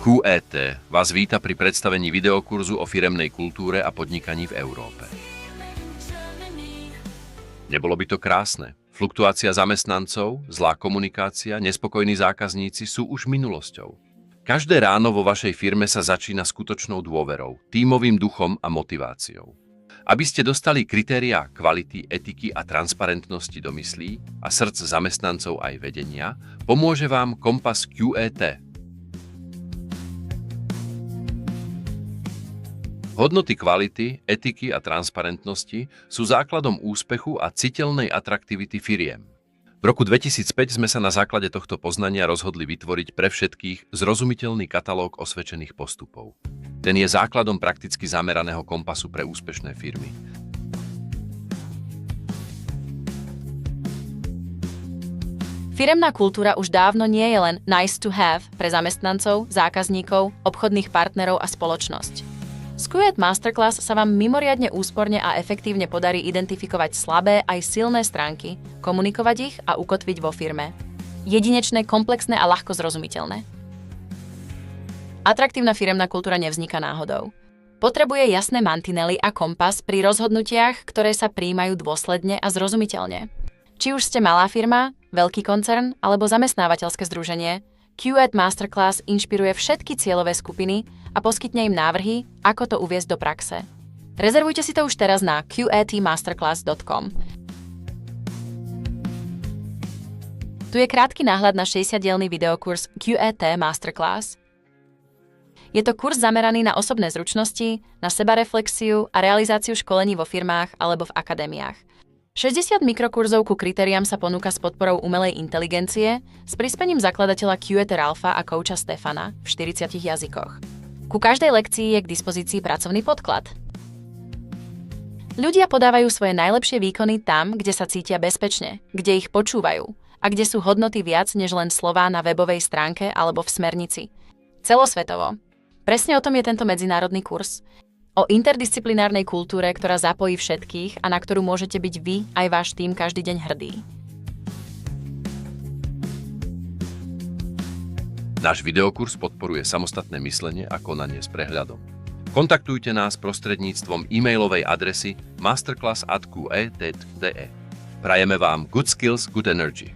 QET vás víta pri predstavení videokurzu o firemnej kultúre a podnikaní v Európe. Nebolo by to krásne? Fluktuácia zamestnancov, zlá komunikácia, nespokojní zákazníci sú už minulosťou. Každé ráno vo vašej firme sa začína skutočnou dôverou, tímovým duchom a motiváciou. Aby ste dostali kritériá kvality, etiky a transparentnosti do myslí a srdc zamestnancov aj vedenia, pomôže vám kompas QET. Hodnoty kvality, etiky a transparentnosti sú základom úspechu a citeľnej atraktivity firiem. V roku 2005 sme sa na základe tohto poznania rozhodli vytvoriť pre všetkých zrozumiteľný katalóg osvedčených postupov. Ten je základom prakticky zameraného kompasu pre úspešné firmy. Firemná kultúra už dávno nie je len nice to have pre zamestnancov, zákazníkov, obchodných partnerov a spoločnosť. Z QET Masterclass sa vám mimoriadne úsporne a efektívne podarí identifikovať slabé aj silné stránky, komunikovať ich a ukotviť vo firme. Jedinečné, komplexné a ľahko zrozumiteľné. Atraktívna firemná kultúra nevzniká náhodou. Potrebuje jasné mantinely a kompas pri rozhodnutiach, ktoré sa prijímajú dôsledne a zrozumiteľne. Či už ste malá firma, veľký koncern alebo zamestnávateľské združenie, QET Masterclass inšpiruje všetky cieľové skupiny a poskytne im návrhy, ako to uviesť do praxe. Rezervujte si to už teraz na qetmasterclass.com. Tu je krátky náhľad na 60-dielny videokurs QET Masterclass. Je to kurz zameraný na osobné zručnosti, na sebareflexiu a realizáciu školení vo firmách alebo v akadémiách. 60 mikrokurzov ku kritériám sa ponúka s podporou umelej inteligencie s prispením zakladateľa QET Ralfa a kouča Stefana v 40 jazykoch. Ku každej lekcii je k dispozícii pracovný podklad. Ľudia podávajú svoje najlepšie výkony tam, kde sa cítia bezpečne, kde ich počúvajú a kde sú hodnoty viac než len slová na webovej stránke alebo v smernici. Celosvetovo. Presne o tom je tento medzinárodný kurz. O interdisciplinárnej kultúre, ktorá zapojí všetkých a na ktorú môžete byť vy aj váš tím každý deň hrdí. Náš videokurs podporuje samostatné myslenie a konanie s prehľadom. Kontaktujte nás prostredníctvom e-mailovej adresy masterclass@qet.de. Prajeme vám good skills, good energy.